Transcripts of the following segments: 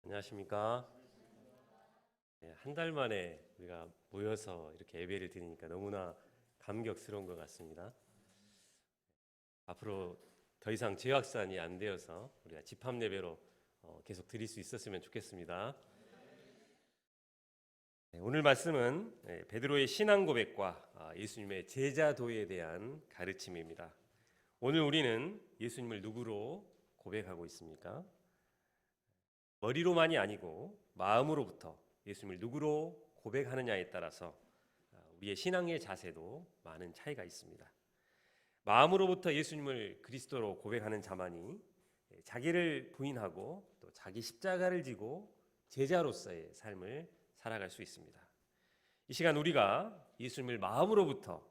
안녕하십니까? 한 달 만에 우리가 모여서 이렇게 예배를 드리니까 너무나 감격스러운 것 같습니다. 앞으로 더 이상 재확산이 안 되어서 우리가 집합 예배로 계속 드릴 수 있었으면 좋겠습니다. 오늘 말씀은 베드로의 신앙 고백과 예수님의 제자도에 대한 가르침입니다. 오늘 우리는 예수님을 누구로 고백하고 있습니까? 머리로만이 아니고 마음으로부터 예수님을 누구로 고백하느냐에 따라서 우리의 신앙의 자세도 많은 차이가 있습니다. 마음으로부터 예수님을 그리스도로 고백하는 자만이 자기를 부인하고 또 자기 십자가를 지고 제자로서의 삶을 살아갈 수 있습니다. 이 시간 우리가 예수님을 마음으로부터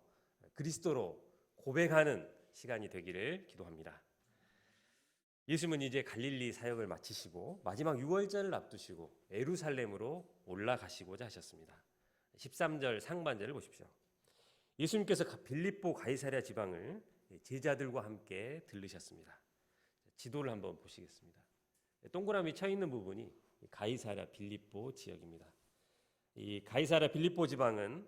그리스도로 고백하는 시간이 되기를 기도합니다. 예수님은 이제 갈릴리 사역을 마치시고 마지막 유월절을 앞두시고 예루살렘으로 올라가시고자 하셨습니다. 13절 상반절을 보십시오. 예수님께서 빌립보 가이사랴 지방을 제자들과 함께 들르셨습니다. 지도를 한번 보시겠습니다. 동그라미 쳐 있는 부분이 가이사랴 빌립보 지역입니다. 이 가이사랴 빌립보 지방은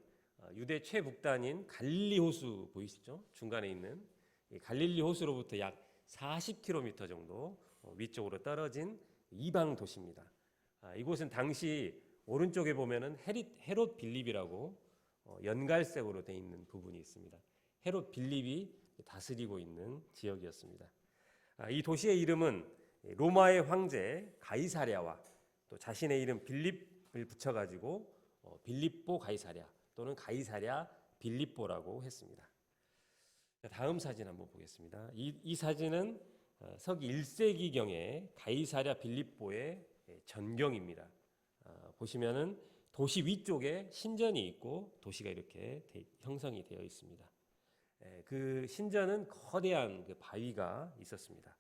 유대 최북단인 갈릴리 호수 보이시죠? 중간에 있는 이 갈릴리 호수로부터 약 40km 정도 위쪽으로 떨어진 이방 도시입니다. 이곳은 당시 오른쪽에 보면은 헤롯 빌립이라고 연갈색으로 되어 있는 부분이 있습니다. 헤롯 빌립이 다스리고 있는 지역이었습니다. 이 도시의 이름은 로마의 황제 가이사랴와 또 자신의 이름 빌립을 붙여가지고 빌립보 가이사랴 또는 가이사랴 빌립보라고 했습니다. 다음 사진 한번 보겠습니다. 이 사진은 서기 1세기경의 가이사랴 빌립보의 전경입니다. 보시면은 도시 위쪽에 신전이 있고 도시가 이렇게 형성이 되어 있습니다. 그 신전은 거대한 그 바위가 있었습니다.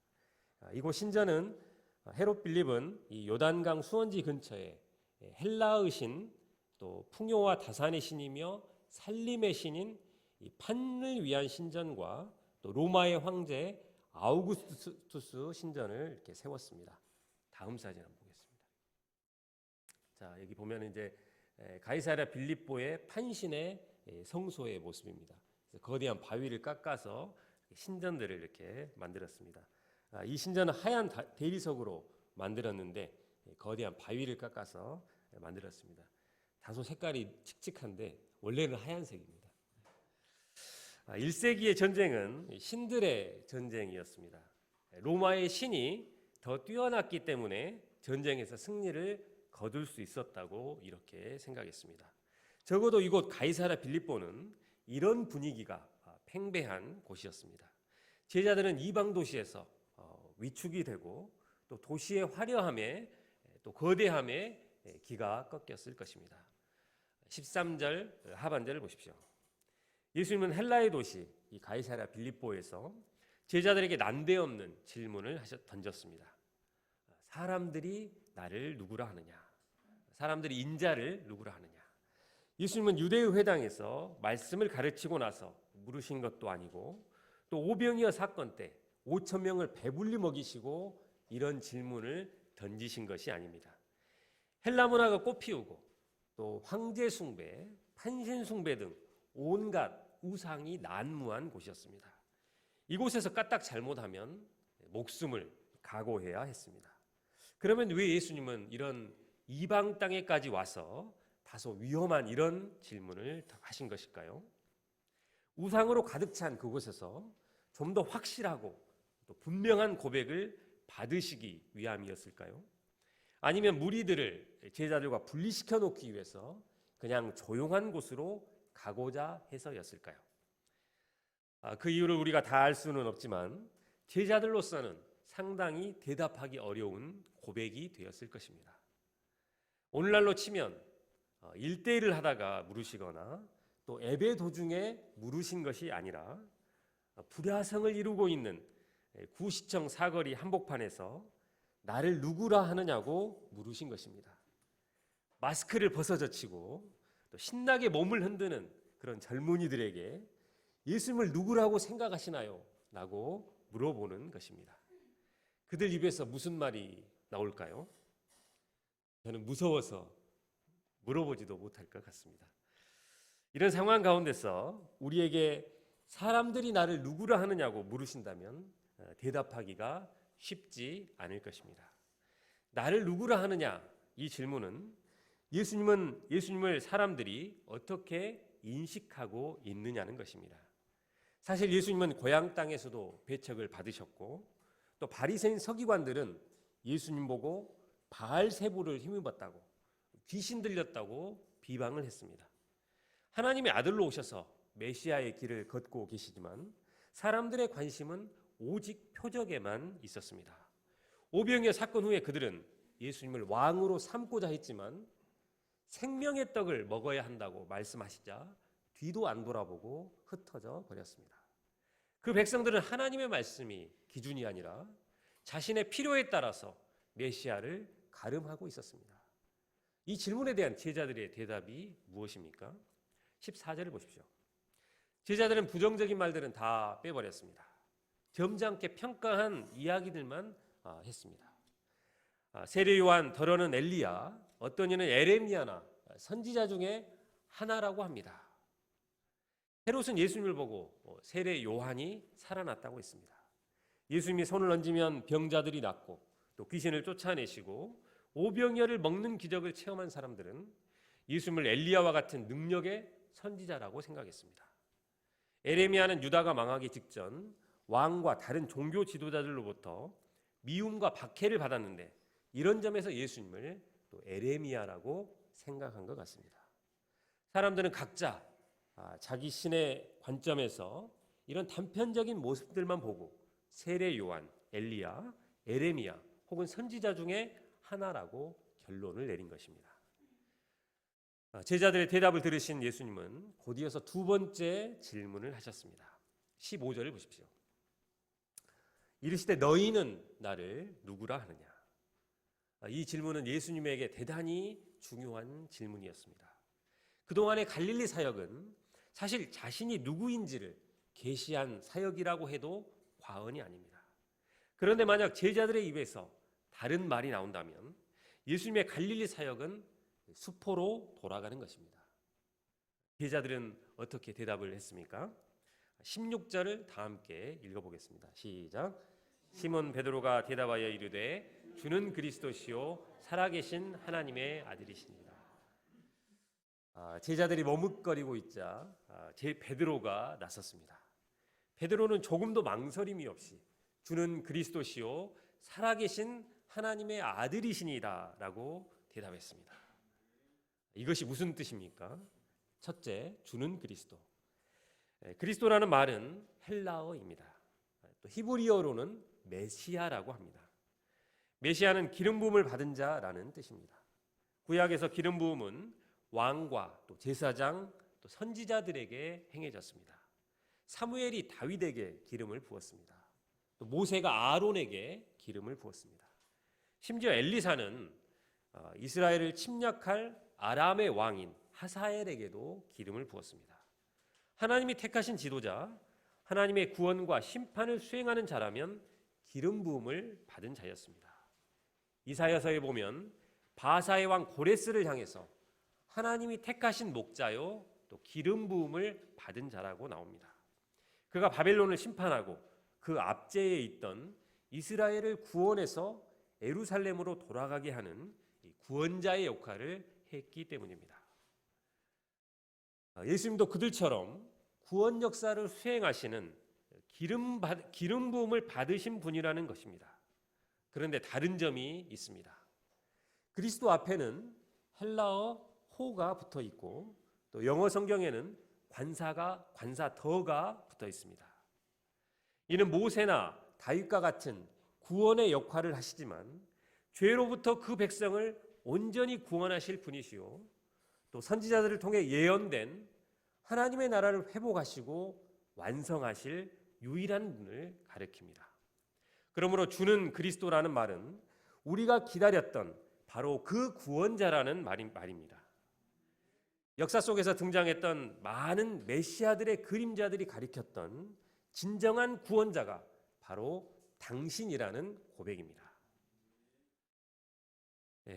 이곳 신전은 헤롯 빌립은 이 요단강 수원지 근처에 헬라의 신, 또 풍요와 다산의 신이며 살림의 신인 이 판을 위한 신전과 또 로마의 황제 아우구스투스 신전을 이렇게 세웠습니다. 다음 사진 한번 보겠습니다. 자, 여기 보면 이제 가이사랴 빌립보의 판신의 성소의 모습입니다. 거대한 바위를 깎아서 신전들을 이렇게 만들었습니다. 이 신전은 하얀 대리석으로 만들었는데 거대한 바위를 깎아서 만들었습니다. 다소 색깔이 칙칙한데 원래는 하얀색입니다. 1세기의 전쟁은 신들의 전쟁이었습니다. 로마의 신이 더 뛰어났기 때문에 전쟁에서 승리를 거둘 수 있었다고 이렇게 생각했습니다. 적어도 이곳 가이사랴 빌립보는 이런 분위기가 팽배한 곳이었습니다. 제자들은 이방 도시에서 위축이 되고 또 도시의 화려함에 또 거대함에 기가 꺾였을 것입니다. 13절 하반절을 보십시오. 예수님은 헬라의 도시 이 가이사랴 빌립보에서 제자들에게 난데없는 질문을 던졌습니다. 사람들이 나를 누구라 하느냐? 사람들이 인자를 누구라 하느냐? 예수님은 유대의 회당에서 말씀을 가르치고 나서 물으신 것도 아니고 또 오병이어 사건 때 5천 명을 배불리 먹이시고 이런 질문을 던지신 것이 아닙니다. 헬라 문화가 꽃피우고 또 황제 숭배, 판신 숭배 등 온갖 우상이 난무한 곳이었습니다. 이곳에서 까딱 잘못하면 목숨을 각오해야 했습니다. 그러면 왜 예수님은 이런 이방 땅에까지 와서 다소 위험한 이런 질문을 하신 것일까요? 우상으로 가득 찬 그곳에서 좀 더 확실하고 또 분명한 고백을 받으시기 위함이었을까요? 아니면 무리들을 제자들과 분리시켜 놓기 위해서 그냥 조용한 곳으로 가고자 해서였을까요? 그 이유를 우리가 다 알 수는 없지만 제자들로서는 상당히 대답하기 어려운 고백이 되었을 것입니다. 오늘날로 치면 1대1을 하다가 물으시거나 또 예배 도중에 물으신 것이 아니라 불야성을 이루고 있는 구시청 사거리 한복판에서 나를 누구라 하느냐고 물으신 것입니다. 마스크를 벗어젖히고 또 신나게 몸을 흔드는 그런 젊은이들에게 예수님을 누구라고 생각하시나요? 라고 물어보는 것입니다. 그들 입에서 무슨 말이 나올까요? 저는 무서워서 물어보지도 못할 것 같습니다. 이런 상황 가운데서 우리에게 사람들이 나를 누구라 하느냐고 물으신다면 대답하기가 쉽지 않을 것입니다. 나를 누구라 하느냐, 이 질문은 예수님을 사람들이 어떻게 인식하고 있느냐는 것입니다. 사실 예수님은 고향 땅에서도 배척을 받으셨고, 또 바리새인 서기관들은 예수님 보고 바알세부를 힘입었다고, 귀신 들렸다고 비방을 했습니다. 하나님의 아들로 오셔서 메시아의 길을 걷고 계시지만 사람들의 관심은 오직 표적에만 있었습니다. 오병이어 사건 후에 그들은 예수님을 왕으로 삼고자 했지만 생명의 떡을 먹어야 한다고 말씀하시자 뒤도 안 돌아보고 흩어져 버렸습니다. 그 백성들은 하나님의 말씀이 기준이 아니라 자신의 필요에 따라서 메시아를 가름하고 있었습니다. 이 질문에 대한 제자들의 대답이 무엇입니까? 14절을 보십시오. 제자들은 부정적인 말들은 다 빼버렸습니다. 점잖게 평가한 이야기들만 했습니다. 세례 요한, 더러는 엘리야, 어떤 이는 에레미야나 선지자 중에 하나라고 합니다. 헤롯은 예수님을 보고 세례 요한이 살아났다고 했습니다. 예수님이 손을 얹으면 병자들이 낫고 또 귀신을 쫓아내시고 오병이어를 먹는 기적을 체험한 사람들은 예수님을 엘리야와 같은 능력의 선지자라고 생각했습니다. 에레미야는 유다가 망하기 직전 왕과 다른 종교 지도자들로부터 미움과 박해를 받았는데 이런 점에서 예수님을 또 에레미야라고 생각한 것 같습니다. 사람들은 각자 자기 신의 관점에서 이런 단편적인 모습들만 보고 세례 요한, 엘리야, 에레미야 혹은 선지자 중에 하나라고 결론을 내린 것입니다. 제자들의 대답을 들으신 예수님은 곧이어서 두 번째 질문을 하셨습니다. 15절을 보십시오. 이르시되 너희는 나를 누구라 하느냐? 이 질문은 예수님에게 대단히 중요한 질문이었습니다. 그동안의 갈릴리 사역은 사실 자신이 누구인지를 계시한 사역이라고 해도 과언이 아닙니다. 그런데 만약 제자들의 입에서 다른 말이 나온다면 예수님의 갈릴리 사역은 수포로 돌아가는 것입니다. 제자들은 어떻게 대답을 했습니까? 16절을 다 함께 읽어보겠습니다. 시작. 시몬 베드로가 대답하여 이르되 주는 그리스도시요 살아계신 하나님의 아들이시니라. 제자들이 머뭇거리고 있자 베드로가 나섰습니다. 베드로는 조금도 망설임이 없이 주는 그리스도시요 살아계신 하나님의 아들이시니라 라고 대답했습니다. 이것이 무슨 뜻입니까? 첫째, 주는 그리스도. 그리스도라는 말은 헬라어입니다. 또 히브리어로는 메시아라고 합니다. 메시아는 기름 부음을 받은 자라는 뜻입니다. 구약에서 기름 부음은 왕과 또 제사장 또 선지자들에게 행해졌습니다. 사무엘이 다윗에게 기름을 부었습니다. 또 모세가 아론에게 기름을 부었습니다. 심지어 엘리사는 이스라엘을 침략할 아람의 왕인 하사엘에게도 기름을 부었습니다. 하나님이 택하신 지도자, 하나님의 구원과 심판을 수행하는 자라면 기름 부음을 받은 자였습니다. 이사야서에 보면 바사의 왕 고레스를 향해서 하나님이 택하신 목자요 또 기름 부음을 받은 자라고 나옵니다. 그가 바벨론을 심판하고 그 압제에 있던 이스라엘을 구원해서 예루살렘으로 돌아가게 하는 구원자의 역할을 했기 때문입니다. 예수님도 그들처럼 구원 역사를 수행하시는 기름 부음을 받으신 분이라는 것입니다. 그런데 다른 점이 있습니다. 그리스도 앞에는 헬라어 호가 붙어 있고 또 영어 성경에는 관사 더가 붙어 있습니다. 이는 모세나 다윗과 같은 구원의 역할을 하시지만 죄로부터 그 백성을 온전히 구원하실 분이시요 또 선지자들을 통해 예언된 하나님의 나라를 회복하시고 완성하실 유일한 분을 가리킵니다. 그러므로 주는 그리스도라는 말은 우리가 기다렸던 바로 그 구원자라는 말입니다. 역사 속에서 등장했던 많은 메시아들의 그림자들이 가리켰던 진정한 구원자가 바로 당신이라는 고백입니다.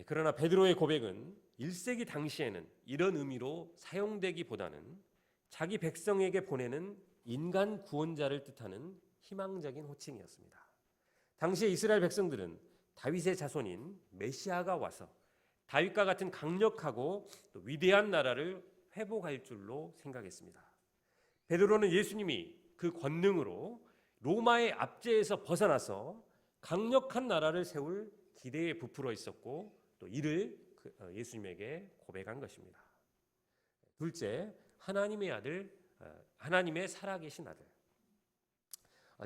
그러나 베드로의 고백은 1세기 당시에는 이런 의미로 사용되기보다는 자기 백성에게 보내는 인간 구원자를 뜻하는 희망적인 호칭이었습니다. 당시의 이스라엘 백성들은 다윗의 자손인 메시아가 와서 다윗과 같은 강력하고 또 위대한 나라를 회복할 줄로 생각했습니다. 베드로는 예수님이 그 권능으로 로마의 압제에서 벗어나서 강력한 나라를 세울 기대에 부풀어 있었고 또 이를 예수님에게 고백한 것입니다. 둘째, 하나님의 아들, 하나님의 살아계신 아들.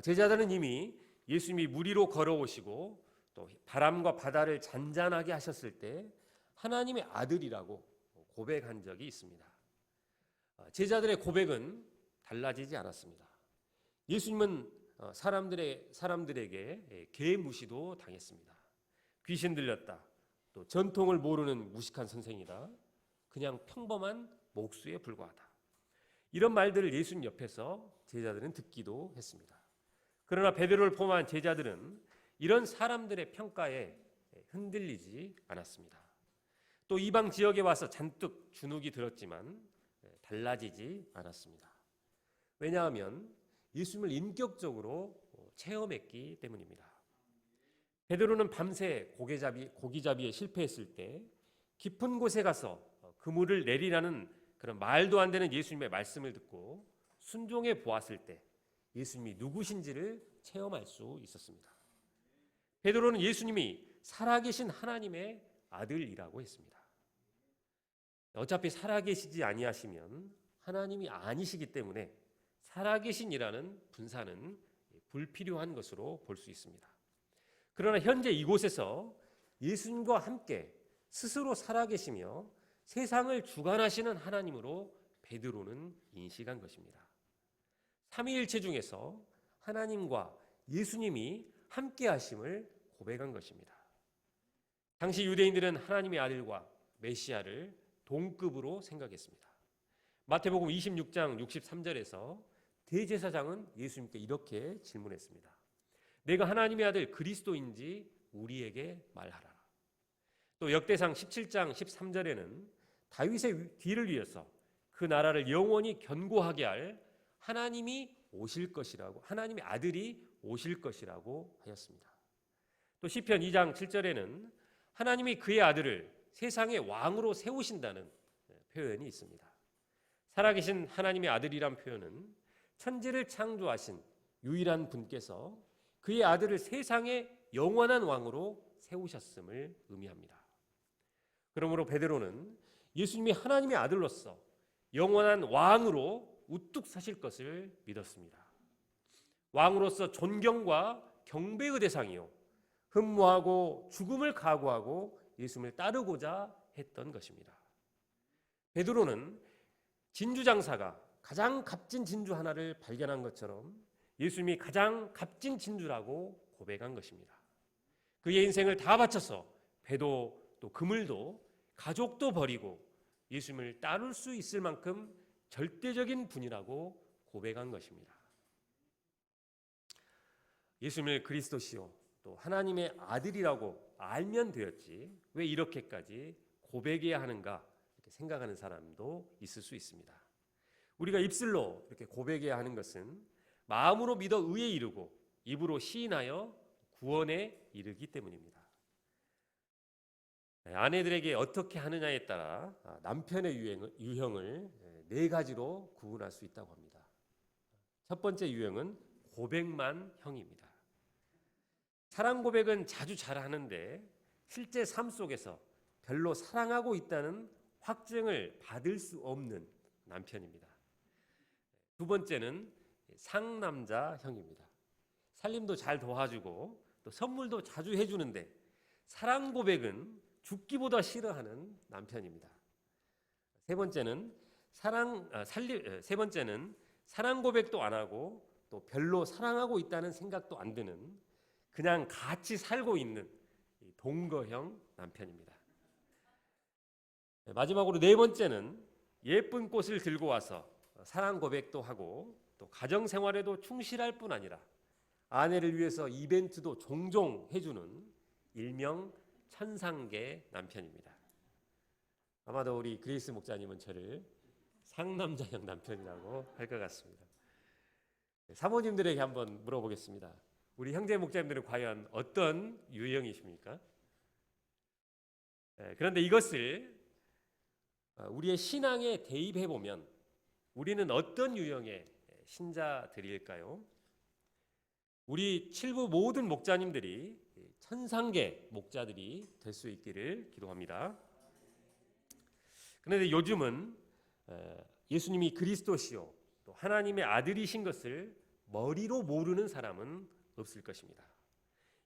제자들은 이미 예수님이 물 위로 걸어오시고 또 바람과 바다를 잔잔하게 하셨을 때 하나님의 아들이라고 고백한 적이 있습니다. 제자들의 고백은 달라지지 않았습니다. 예수님은 사람들에게 개무시도 당했습니다. 귀신 들렸다, 또 전통을 모르는 무식한 선생이다, 그냥 평범한 목수에 불과하다, 이런 말들을 예수님 옆에서 제자들은 듣기도 했습니다. 그러나 베드로를 포함한 제자들은 이런 사람들의 평가에 흔들리지 않았습니다. 또 이방 지역에 와서 잔뜩 주눅이 들었지만 달라지지 않았습니다. 왜냐하면 예수님을 인격적으로 체험했기 때문입니다. 베드로는 밤새 고기잡이에 실패했을 때 깊은 곳에 가서 그물을 내리라는 그런 말도 안 되는 예수님의 말씀을 듣고 순종해 보았을 때 예수님이 누구신지를 체험할 수 있었습니다. 베드로는 예수님이 살아계신 하나님의 아들이라고 했습니다. 어차피 살아계시지 아니하시면 하나님이 아니시기 때문에 살아계신이라는 분사는 불필요한 것으로 볼 수 있습니다. 그러나 현재 이곳에서 예수님과 함께 스스로 살아계시며 세상을 주관하시는 하나님으로 베드로는 인식한 것입니다. 삼위일체 중에서 하나님과 예수님이 함께 하심을 고백한 것입니다. 당시 유대인들은 하나님의 아들과 메시아를 동급으로 생각했습니다. 마태복음 26장 63절에서 대제사장은 예수님께 이렇게 질문했습니다. 내가 하나님의 아들 그리스도인지 우리에게 말하라. 또 역대상 17장 13절에는 다윗의 뒤를 이어서 그 나라를 영원히 견고하게 할 하나님이 오실 것이라고, 하나님의 아들이 오실 것이라고 하였습니다. 또 시편 2장 7절에는 하나님이 그의 아들을 세상의 왕으로 세우신다는 표현이 있습니다. 살아계신 하나님의 아들이란 표현은 천지를 창조하신 유일한 분께서 그의 아들을 세상의 영원한 왕으로 세우셨음을 의미합니다. 그러므로 베드로는 예수님이 하나님의 아들로서 영원한 왕으로 우뚝 서실 것을 믿었습니다. 왕으로서 존경과 경배의 대상이요, 흠모하고 죽음을 각오하고 예수님을 따르고자 했던 것입니다. 베드로는 진주장사가 가장 값진 진주 하나를 발견한 것처럼 예수님이 가장 값진 진주라고 고백한 것입니다. 그의 인생을 다 바쳐서 배도 또 그물도 가족도 버리고 예수님을 따를 수 있을 만큼 절대적인 분이라고 고백한 것입니다. 예수님을 그리스도시요 또 하나님의 아들이라고 알면 되었지 왜 이렇게까지 고백해야 하는가 이렇게 생각하는 사람도 있을 수 있습니다. 우리가 입술로 이렇게 고백해야 하는 것은 마음으로 믿어 의에 이르고 입으로 시인하여 구원에 이르기 때문입니다. 아내들에게 어떻게 하느냐에 따라 남편의 유형을 네 가지로 구분할 수 있다고 합니다. 첫 번째 유형은 고백만형입니다. 사랑 고백은 자주 잘하는데 실제 삶 속에서 별로 사랑하고 있다는 확증을 받을 수 없는 남편입니다. 두 번째는 상남자형입니다. 살림도 잘 도와주고 또 선물도 자주 해주는데 사랑 고백은 죽기보다 싫어하는 남편입니다. 세 번째는 사랑 고백도 안 하고 또 별로 사랑하고 있다는 생각도 안 드는 그냥 같이 살고 있는 동거형 남편입니다. 마지막으로 네 번째는 예쁜 꽃을 들고 와서 사랑 고백도 하고 또 가정 생활에도 충실할 뿐 아니라 아내를 위해서 이벤트도 종종 해주는 일명 천상계 남편입니다. 아마도 우리 그레이스 목사님은 저를 상남자형 남편이라고 할 것 같습니다. 사모님들에게 한번 물어보겠습니다. 우리 형제 목사님들은 과연 어떤 유형이십니까? 그런데 이것을 우리의 신앙에 대입해 보면 우리는 어떤 유형의 신자들일까요? 우리 7부 모든 목자님들이 천상계 목자들이 될 수 있기를 기도합니다. 그런데 요즘은 예수님이 그리스도시요 또 하나님의 아들이신 것을 머리로 모르는 사람은 없을 것입니다.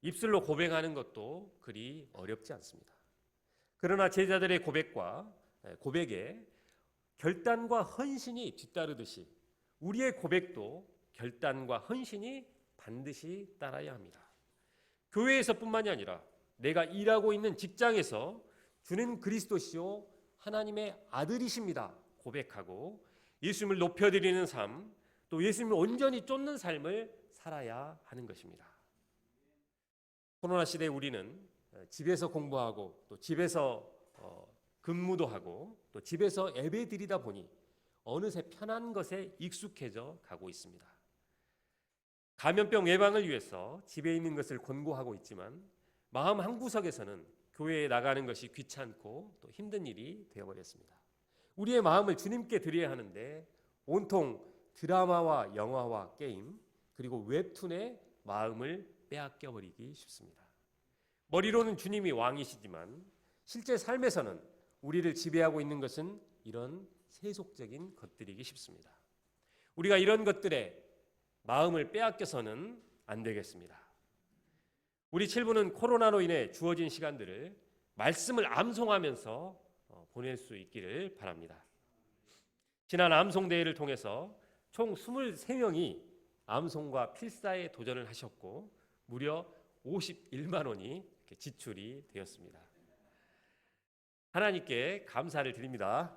입술로 고백하는 것도 그리 어렵지 않습니다. 그러나 제자들의 고백에 결단과 헌신이 뒤따르듯이 우리의 고백도 결단과 헌신이 반드시 따라야 합니다. 교회에서뿐만이 아니라 내가 일하고 있는 직장에서 주는 그리스도시요 하나님의 아들이십니다 고백하고 예수님을 높여드리는 삶, 또 예수님을 온전히 쫓는 삶을 살아야 하는 것입니다. 코로나 시대에 우리는 집에서 공부하고 또 집에서 근무도 하고 또 집에서 예배 드리다 보니 어느새 편한 것에 익숙해져 가고 있습니다. 감염병 예방을 위해서 집에 있는 것을 권고하고 있지만 마음 한구석에서는 교회에 나가는 것이 귀찮고 또 힘든 일이 되어버렸습니다. 우리의 마음을 주님께 드려야 하는데 온통 드라마와 영화와 게임 그리고 웹툰에 마음을 빼앗겨버리기 쉽습니다. 머리로는 주님이 왕이시지만 실제 삶에서는 우리를 지배하고 있는 것은 이런 세속적인 것들이기 쉽습니다. 우리가 이런 것들에 마음을 빼앗겨서는 안 되겠습니다. 우리 7부는 코로나로 인해 주어진 시간들을 말씀을 암송하면서 보낼 수 있기를 바랍니다. 지난 암송대회를 통해서 총 23명이 암송과 필사에 도전을 하셨고 무려 51만 원이 지출이 되었습니다. 하나님께 감사를 드립니다.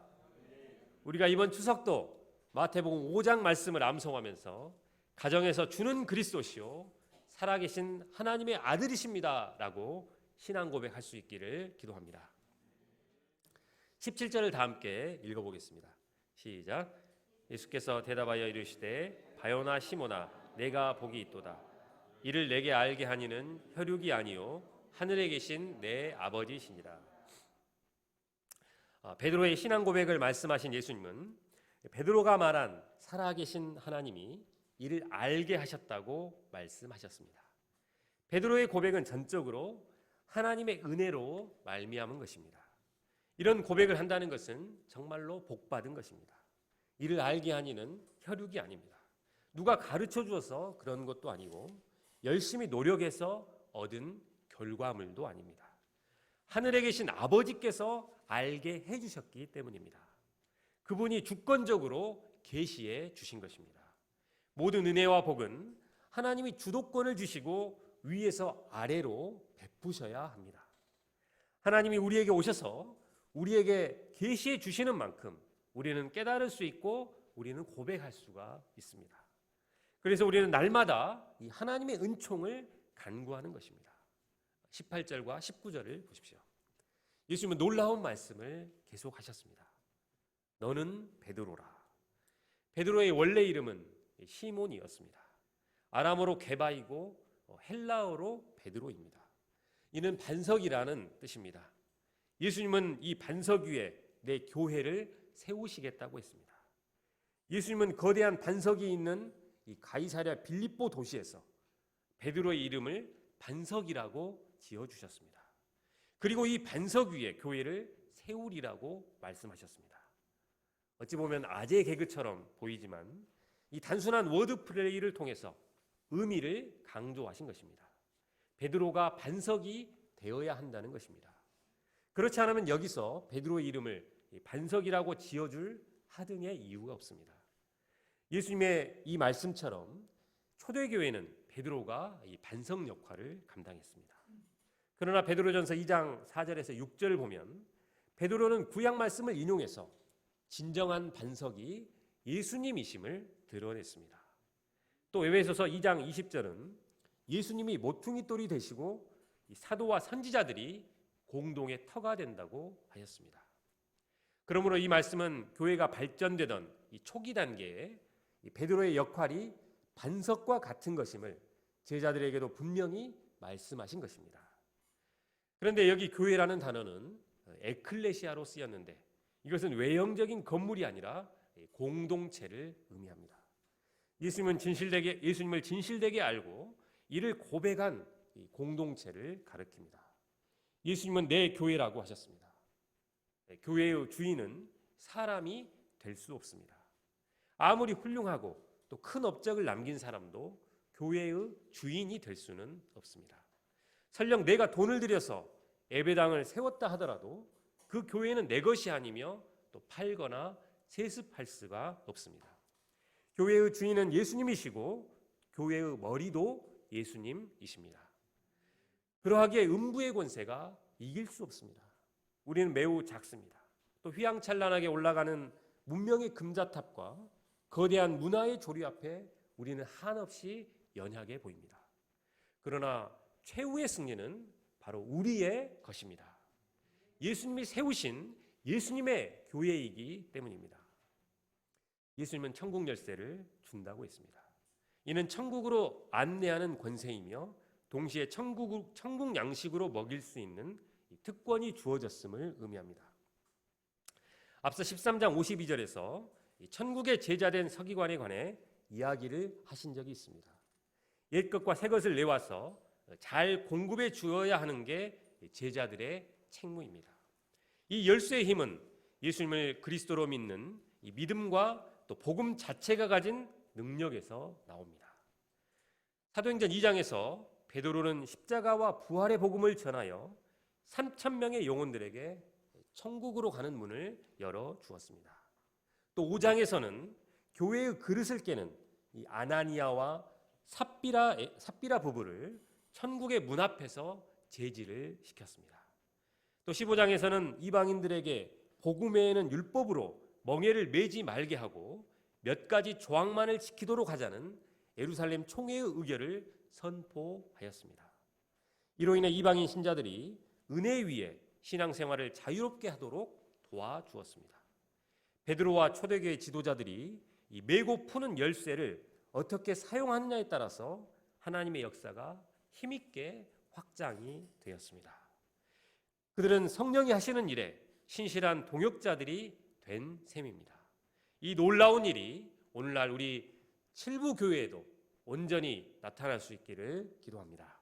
우리가 이번 추석도 마태복음 5장 말씀을 암송하면서 가정에서 주는 그리스도시요 살아계신 하나님의 아들이십니다 라고 신앙 고백할 수 있기를 기도합니다. 17절을 다 함께 읽어보겠습니다. 시작. 예수께서 대답하여 이르시되 바요나 시모나 내가 복이 있도다. 이를 내게 알게 하니는 혈육이 아니요 하늘에 계신 내 아버지시니라. 베드로의 신앙 고백을 말씀하신 예수님은 베드로가 말한 살아계신 하나님이 이를 알게 하셨다고 말씀하셨습니다. 베드로의 고백은 전적으로 하나님의 은혜로 말미암은 것입니다. 이런 고백을 한다는 것은 정말로 복받은 것입니다. 이를 알게 하니는 혈육이 아닙니다. 누가 가르쳐 주어서 그런 것도 아니고 열심히 노력해서 얻은 결과물도 아닙니다. 하늘에 계신 아버지께서 알게 해주셨기 때문입니다. 그분이 주권적으로 계시해 주신 것입니다. 모든 은혜와 복은 하나님이 주도권을 주시고 위에서 아래로 베푸셔야 합니다. 하나님이 우리에게 오셔서 우리에게 계시해 주시는 만큼 우리는 깨달을 수 있고 우리는 고백할 수가 있습니다. 그래서 우리는 날마다 이 하나님의 은총을 간구하는 것입니다. 18절과 19절을 보십시오. 예수님은 놀라운 말씀을 계속하셨습니다. 너는 베드로라. 베드로의 원래 이름은 시몬이었습니다. 아람어로 게바이고 헬라어로 베드로입니다. 이는 반석이라는 뜻입니다. 예수님은 이 반석 위에 내 교회를 세우시겠다고 했습니다. 예수님은 거대한 반석이 있는 이 가이사랴 빌립보 도시에서 베드로의 이름을 반석이라고 지어주셨습니다. 그리고 이 반석 위에 교회를 세우리라고 말씀하셨습니다. 어찌 보면 아재 개그처럼 보이지만 이 단순한 워드플레이를 통해서 의미를 강조하신 것입니다. 베드로가 반석이 되어야 한다는 것입니다. 그렇지 않으면 여기서 베드로의 이름을 반석이라고 지어줄 하등의 이유가 없습니다. 예수님의 이 말씀처럼 초대교회는 베드로가 이 반석 역할을 감당했습니다. 그러나 베드로전서 2장 4절에서 6절을 보면 베드로는 구약 말씀을 인용해서 진정한 반석이 예수님이심을 드러냈습니다. 또 에베소서 2장 20절은 예수님이 모퉁이 돌이 되시고 이 사도와 선지자들이 공동의 터가 된다고 하였습니다. 그러므로 이 말씀은 교회가 발전되던 이 초기 단계에 이 베드로의 역할이 반석과 같은 것임을 제자들에게도 분명히 말씀하신 것입니다. 그런데 여기 교회라는 단어는 에클레시아로 쓰였는데 이것은 외형적인 건물이 아니라 공동체를 의미합니다. 예수님을 진실되게 알고 이를 고백한 공동체를 가리킵니다. 예수님은 내 교회라고 하셨습니다. 교회의 주인은 사람이 될 수 없습니다. 아무리 훌륭하고 또 큰 업적을 남긴 사람도 교회의 주인이 될 수는 없습니다. 설령 내가 돈을 들여서 예배당을 세웠다 하더라도 그 교회는 내 것이 아니며 또 팔거나 세습할 수가 없습니다. 교회의 주인은 예수님이시고 교회의 머리도 예수님이십니다. 그러하기에 음부의 권세가 이길 수 없습니다. 우리는 매우 작습니다. 또 휘황찬란하게 올라가는 문명의 금자탑과 거대한 문화의 조리 앞에 우리는 한없이 연약해 보입니다. 그러나 최후의 승리는 바로 우리의 것입니다. 예수님이 세우신 예수님의 교회이기 때문입니다. 예수님은 천국 열쇠를 준다고 했습니다. 이는 천국으로 안내하는 권세이며 동시에 천국 양식으로 먹일 수 있는 특권이 주어졌음을 의미합니다. 앞서 13장 52절에서 천국의 제자된 서기관에 관해 이야기를 하신 적이 있습니다. 옛 것과 새 것을 내와서 잘 공급해 주어야 하는 게 제자들의 책무입니다. 이 열쇠의 힘은 예수님을 그리스도로 믿는 이 믿음과 또 복음 자체가 가진 능력에서 나옵니다. 사도행전 2장에서 베드로는 십자가와 부활의 복음을 전하여 3,000명의 영혼들에게 천국으로 가는 문을 열어 주었습니다. 또 5장에서는 교회의 그릇을 깨는 이 아나니아와 삽비라 부부를 천국의 문 앞에서 제지를 시켰습니다. 또 15장에서는 이방인들에게 복음 외에는 율법으로 멍에를 매지 말게 하고 몇 가지 조항만을 지키도록 하자는 예루살렘 총회의 의결을 선포하였습니다. 이로 인해 이방인 신자들이 은혜 위에 신앙생활을 자유롭게 하도록 도와주었습니다. 베드로와 초대교회 지도자들이 이 메고 푸는 열쇠를 어떻게 사용하느냐에 따라서 하나님의 역사가 힘있게 확장이 되었습니다. 그들은 성령이 하시는 일에 신실한 동역자들이 된 셈입니다. 이 놀라운 일이 오늘날 우리 칠부 교회에도 온전히 나타날 수 있기를 기도합니다.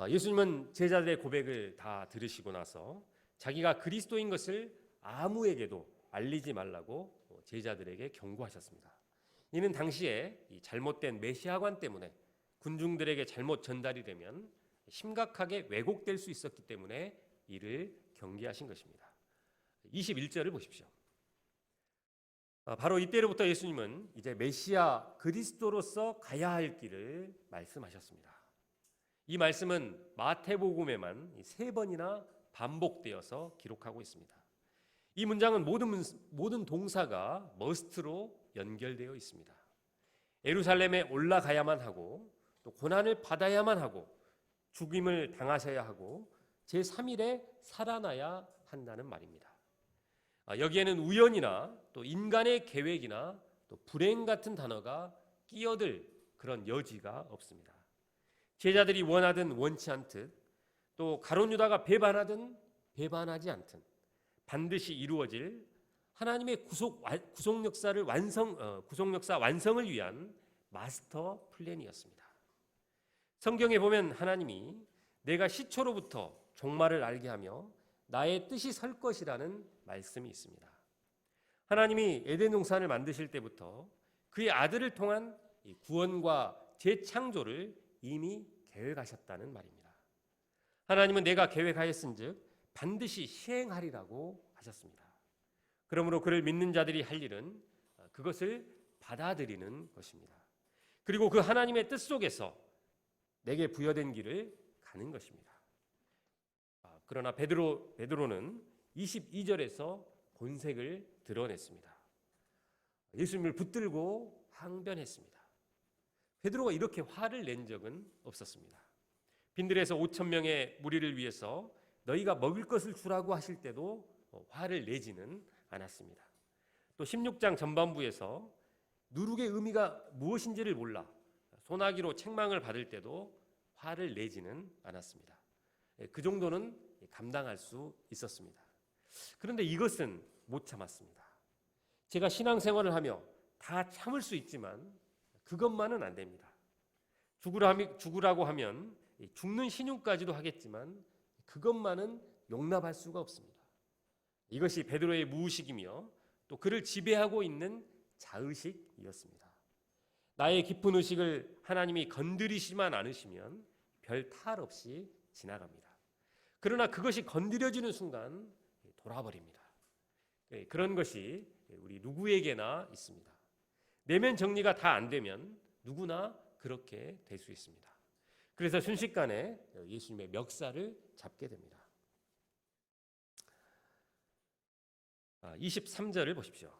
예수님은 제자들의 고백을 다 들으시고 나서 자기가 그리스도인 것을 아무에게도 알리지 말라고 제자들에게 경고하셨습니다. 이는 당시에 이 잘못된 메시아관 때문에 군중들에게 잘못 전달이 되면 심각하게 왜곡될 수 있었기 때문에 이를 경계하신 것입니다. 21절을 보십시오. 바로 이때로부터 예수님은 이제 메시아 그리스도로서 가야 할 길을 말씀하셨습니다. 이 말씀은 마태복음에만 3번이나 반복되어서 기록하고 있습니다. 이 문장은 모든 동사가 must로 연결되어 있습니다. 예루살렘에 올라가야만 하고 또 고난을 받아야만 하고 죽임을 당하셔야 하고 제3일에 살아나야 한다는 말입니다. 여기에는 우연이나 또 인간의 계획이나 또 불행 같은 단어가 끼어들 그런 여지가 없습니다. 제자들이 원하든 원치 않든 또 가룟 유다가 배반하든 배반하지 않든 반드시 이루어질 하나님의 구속 역사 완성을 위한 마스터 플랜이었습니다. 성경에 보면 하나님이 내가 시초로부터 종말을 알게 하며 나의 뜻이 설 것이라는 말씀이 있습니다. 하나님이 에덴 동산을 만드실 때부터 그의 아들을 통한 구원과 재창조를 이미 계획하셨다는 말입니다. 하나님은 내가 계획하였은즉 반드시 시행하리라고 하셨습니다. 그러므로 그를 믿는 자들이 할 일은 그것을 받아들이는 것입니다. 그리고 그 하나님의 뜻 속에서 내게 부여된 길을 가는 것입니다. 그러나 베드로는 22절에서 본색을 드러냈습니다. 예수님을 붙들고 항변했습니다. 베드로가 이렇게 화를 낸 적은 없었습니다. 빈들에서 5천 명의 무리를 위해서 너희가 먹을 것을 주라고 하실 때도 화를 내지는 않았습니다. 또 16장 전반부에서 누룩의 의미가 무엇인지를 몰라 소나기로 책망을 받을 때도 화를 내지는 않았습니다. 그 정도는 감당할 수 있었습니다. 그런데 이것은 못 참았습니다. 제가 신앙생활을 하며 다 참을 수 있지만 그것만은 안 됩니다. 죽으라고 하면 죽는 신용까지도 하겠지만 그것만은 용납할 수가 없습니다. 이것이 베드로의 무의식이며 또 그를 지배하고 있는 자의식이었습니다. 나의 깊은 의식을 하나님이 건드리시만 않으시면 별 탈 없이 지나갑니다. 그러나 그것이 건드려지는 순간 돌아버립니다. 그런 것이 우리 누구에게나 있습니다. 내면 정리가 다 안 되면 누구나 그렇게 될 수 있습니다. 그래서 순식간에 예수님의 멱살을 잡게 됩니다. 23절을 보십시오.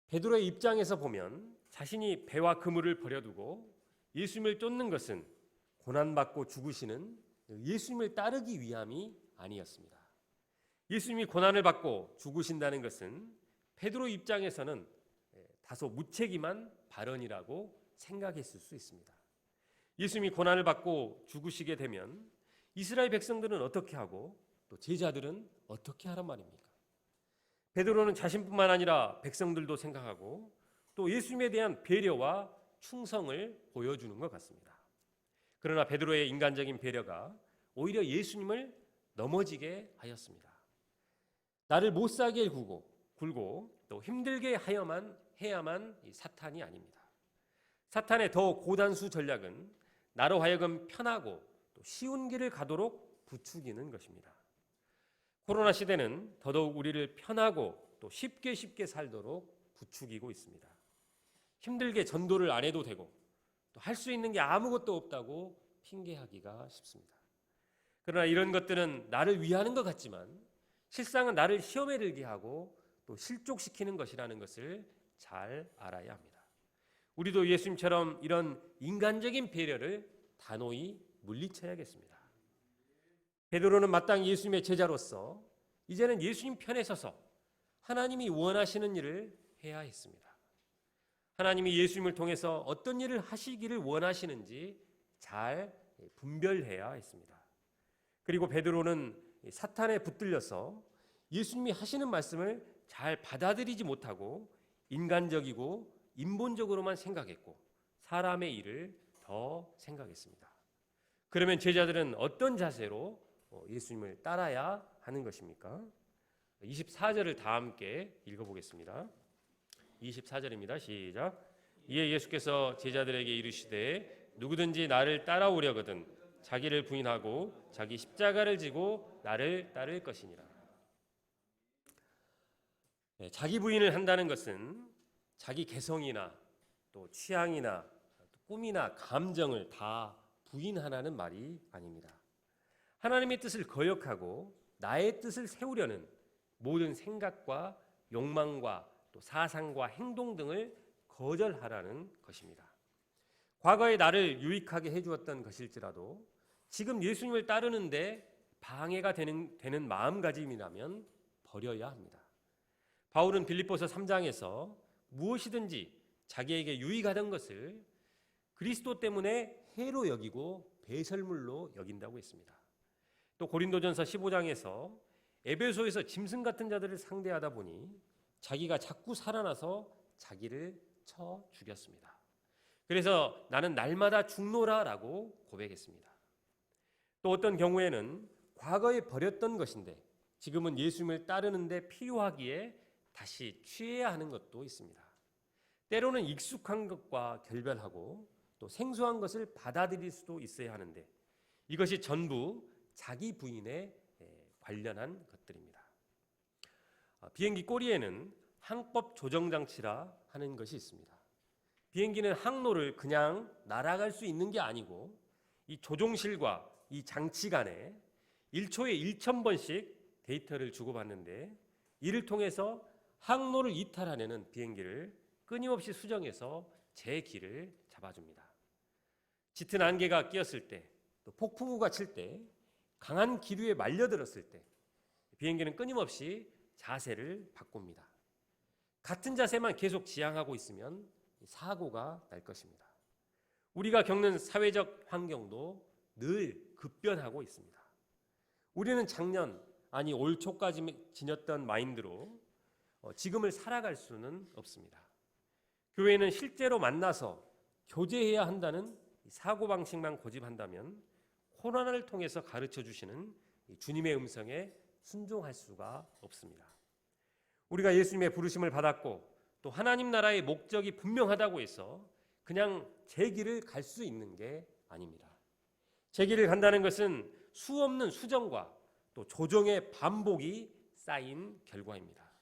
베드로의 입장에서 보면 자신이 배와 그물을 버려두고 예수님을 쫓는 것은 고난받고 죽으시는 예수님을 따르기 위함이 아니었습니다. 예수님이 고난을 받고 죽으신다는 것은 베드로 입장에서는 다소 무책임한 발언이라고 생각했을 수 있습니다. 예수님이 고난을 받고 죽으시게 되면 이스라엘 백성들은 어떻게 하고 또 제자들은 어떻게 하란 말입니까? 베드로는 자신뿐만 아니라 백성들도 생각하고 또 예수님에 대한 배려와 충성을 보여주는 것 같습니다. 그러나 베드로의 인간적인 배려가 오히려 예수님을 넘어지게 하였습니다. 나를 못 살게 굴고 또 힘들게 해야만 사탄이 아닙니다. 사탄의 더 고단수 전략은 나로 하여금 편하고 또 쉬운 길을 가도록 부추기는 것입니다. 코로나 시대는 더더욱 우리를 편하고 또 쉽게 살도록 부추기고 있습니다. 힘들게 전도를 안 해도 되고 또 할 수 있는 게 아무것도 없다고 핑계하기가 쉽습니다. 그러나 이런 것들은 나를 위하는 것 같지만 실상은 나를 시험에 들게 하고 또 실족시키는 것이라는 것을 잘 알아야 합니다. 우리도 예수님처럼 이런 인간적인 배려를 단호히 물리쳐야겠습니다. 베드로는 마땅히 예수님의 제자로서 이제는 예수님 편에 서서 하나님이 원하시는 일을 해야 했습니다. 하나님이 예수님을 통해서 어떤 일을 하시기를 원하시는지 잘 분별해야 했습니다. 그리고 베드로는 사탄에 붙들려서 예수님이 하시는 말씀을 잘 받아들이지 못하고 인간적이고 인본적으로만 생각했고 사람의 일을 더 생각했습니다. 그러면 제자들은 어떤 자세로 예수님을 따라야 하는 것입니까? 24절을 다 함께 읽어보겠습니다. 24절입니다. 시작. 이에 예수께서 제자들에게 이르시되 누구든지 나를 따라오려거든 자기를 부인하고 자기 십자가를 지고 나를 따를 것이니라. 자기 부인을 한다는 것은 자기 개성이나 또 취향이나 꿈이나 감정을 다 부인하라는 말이 아닙니다. 하나님의 뜻을 거역하고 나의 뜻을 세우려는 모든 생각과 욕망과 또 사상과 행동 등을 거절하라는 것입니다. 과거에 나를 유익하게 해주었던 것일지라도 지금 예수님을 따르는데 방해가 되는 마음가짐이라면 버려야 합니다. 바울은 빌립보서 3장에서 무엇이든지 자기에게 유익하던 것을 그리스도 때문에 해로 여기고 배설물로 여긴다고 했습니다. 또 고린도전서 15장에서 에베소에서 짐승 같은 자들을 상대하다 보니 자기가 자꾸 살아나서 자기를 쳐 죽였습니다. 그래서 나는 날마다 죽노라라고 고백했습니다. 또 어떤 경우에는 과거에 버렸던 것인데 지금은 예수님을 따르는데 필요하기에 다시 취해야 하는 것도 있습니다. 때로는 익숙한 것과 결별하고 또 생소한 것을 받아들일 수도 있어야 하는데 이것이 전부 자기 부인에 관련한 것들입니다. 비행기 꼬리에는 항법 조정 장치라 하는 것이 있습니다. 비행기는 항로를 그냥 날아갈 수 있는 게 아니고 이 조종실과 이 장치 간에 1초에 1,000번씩 데이터를 주고받는데 이를 통해서 항로를 이탈하려는 비행기를 끊임없이 수정해서 제 길을 잡아줍니다. 짙은 안개가 끼었을 때, 또 폭풍우가 칠 때, 강한 기류에 말려들었을 때 비행기는 끊임없이 자세를 바꿉니다. 같은 자세만 계속 지향하고 있으면 사고가 날 것입니다. 우리가 겪는 사회적 환경도 늘 급변하고 있습니다. 우리는 작년, 아니 올 초까지 지녔던 마인드로 지금을 살아갈 수는 없습니다. 교회는 실제로 만나서 교제해야 한다는 사고방식만 고집한다면 코로나를 통해서 가르쳐 주시는 주님의 음성에 순종할 수가 없습니다. 우리가 예수님의 부르심을 받았고 또 하나님 나라의 목적이 분명하다고 해서 그냥 제 길을 갈 수 있는 게 아닙니다. 제 길을 간다는 것은 수없는 수정과 또 조정의 반복이 쌓인 결과입니다.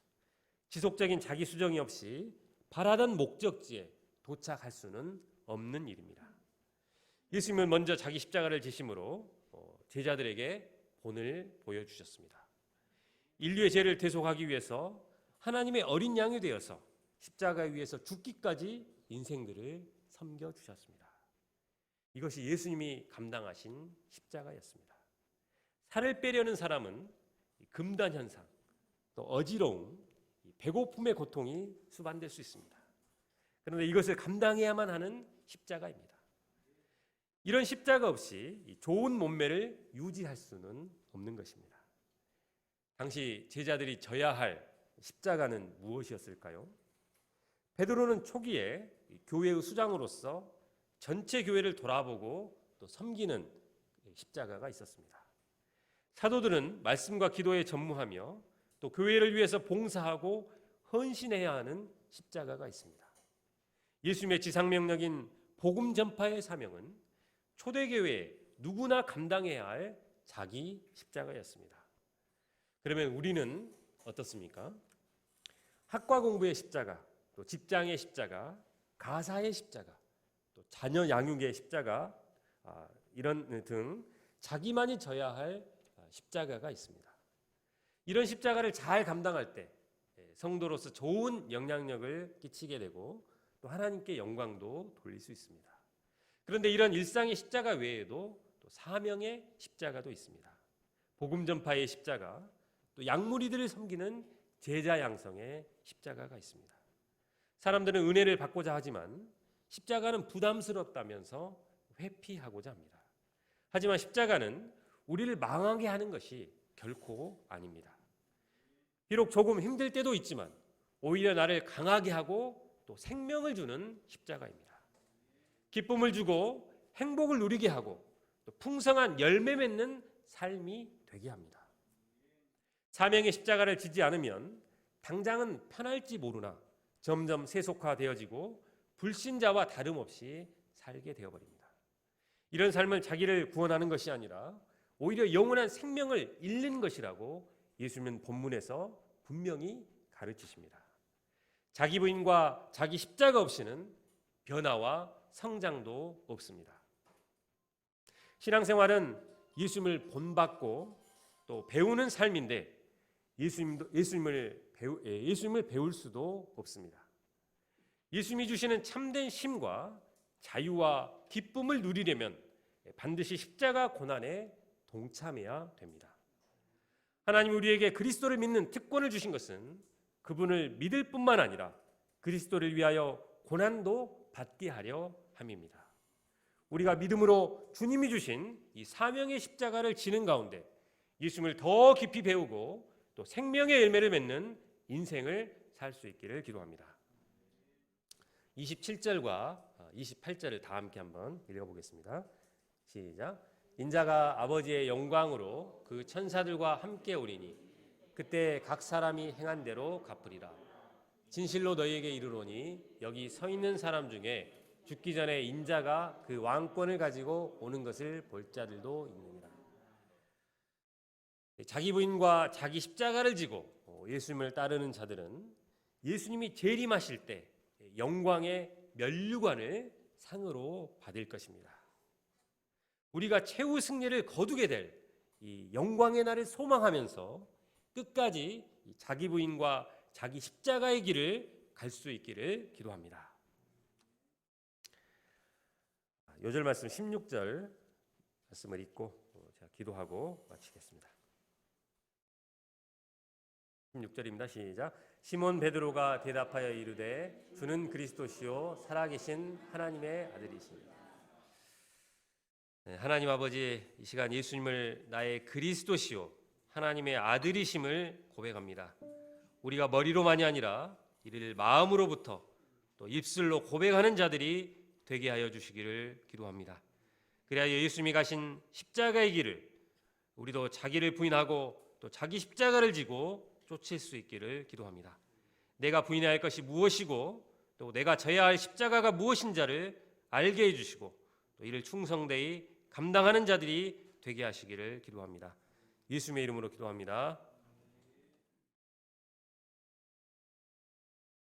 지속적인 자기 수정이 없이 바라던 목적지에 도착할 수는 없는 일입니다. 예수님은 먼저 자기 십자가를 지심으로 제자들에게 본을 보여주셨습니다. 인류의 죄를 대속하기 위해서 하나님의 어린 양이 되어서 십자가 위에서 죽기까지 인생들을 섬겨주셨습니다. 이것이 예수님이 감당하신 십자가였습니다. 살을 빼려는 사람은 금단 현상, 또 어지러움, 배고픔의 고통이 수반될 수 있습니다. 그런데 이것을 감당해야만 하는 십자가입니다. 이런 십자가 없이 좋은 몸매를 유지할 수는 없는 것입니다. 당시 제자들이 져야 할 십자가는 무엇이었을까요? 베드로는 초기에 교회의 수장으로서 전체 교회를 돌아보고 또 섬기는 십자가가 있었습니다. 사도들은 말씀과 기도에 전무하며 또 교회를 위해서 봉사하고 헌신해야 하는 십자가가 있습니다. 예수님의 지상명령인 복음 전파의 사명은 초대교회 누구나 감당해야 할 자기 십자가였습니다. 그러면 우리는 어떻습니까? 학과 공부의 십자가, 또 직장의 십자가, 가사의 십자가, 또 자녀 양육의 십자가, 이런 등 자기만이 져야 할 십자가가 있습니다. 이런 십자가를 잘 감당할 때 성도로서 좋은 영향력을 끼치게 되고 또 하나님께 영광도 돌릴 수 있습니다. 그런데 이런 일상의 십자가 외에도 또 사명의 십자가도 있습니다. 복음 전파의 십자가, 또 양무리들을 섬기는 제자 양성의 십자가가 있습니다. 사람들은 은혜를 받고자 하지만 십자가는 부담스럽다면서 회피하고자 합니다. 하지만 십자가는 우리를 망하게 하는 것이 결코 아닙니다. 비록 조금 힘들 때도 있지만 오히려 나를 강하게 하고 또 생명을 주는 십자가입니다. 기쁨을 주고 행복을 누리게 하고 또 풍성한 열매 맺는 삶이 되게 합니다. 사명의 십자가를 지지 않으면 당장은 편할지 모르나 점점 세속화되어지고 불신자와 다름없이 살게 되어버립니다. 이런 삶은 자기를 구원하는 것이 아니라 오히려 영원한 생명을 잃는 것이라고 예수님은 본문에서 분명히 가르치십니다. 자기 부인과 자기 십자가 없이는 변화와 성장도 없습니다. 신앙생활은 예수님을 본받고 또 배우는 삶인데 예수님을 배울 수도 없습니다. 예수님이 주시는 참된 쉼과 자유와 기쁨을 누리려면 반드시 십자가 고난에 동참해야 됩니다. 하나님 우리에게 그리스도를 믿는 특권을 주신 것은 그분을 믿을 뿐만 아니라 그리스도를 위하여 고난도 받게 하려 함입니다. 우리가 믿음으로 주님이 주신 이 사명의 십자가를 지는 가운데 예수님을 더 깊이 배우고 또 생명의 열매를 맺는 인생을 살 수 있기를 기도합니다. 27절과 28절을 다 함께 한번 읽어보겠습니다. 시작. 인자가 아버지의 영광으로 그 천사들과 함께 오리니 그때 각 사람이 행한 대로 갚으리라. 진실로 너희에게 이르노니 여기 서 있는 사람 중에 죽기 전에 인자가 그 왕권을 가지고 오는 것을 볼 자들도 있느니라. 자기 부인과 자기 십자가를 지고 예수님을 따르는 자들은 예수님이 재림하실 때 영광의 면류관을 상으로 받을 것입니다. 우리가 최후 승리를 거두게 될 이 영광의 날을 소망하면서 끝까지 자기 부인과 자기 십자가의 길을 갈 수 있기를 기도합니다. 요절 말씀 16절 말씀을 읽고 제가 기도하고 마치겠습니다. 16절입니다. 시작. 시몬 베드로가 대답하여 이르되 주는 그리스도시요 살아계신 하나님의 아들이시니라. 하나님 아버지, 이 시간 예수님을 나의 그리스도시요 하나님의 아들이심을 고백합니다. 우리가 머리로만이 아니라 이를 마음으로부터 또 입술로 고백하는 자들이 되게 하여 주시기를 기도합니다. 그래야 예수님이 가신 십자가의 길을 우리도 자기를 부인하고 또 자기 십자가를 지고 쫓을 수 있기를 기도합니다. 내가 부인해야 할 것이 무엇이고 또 내가 져야 할 십자가가 무엇인지를 알게 해주시고 또 이를 충성되이 감당하는 자들이 되게 하시기를 기도합니다. 예수님의 이름으로 기도합니다.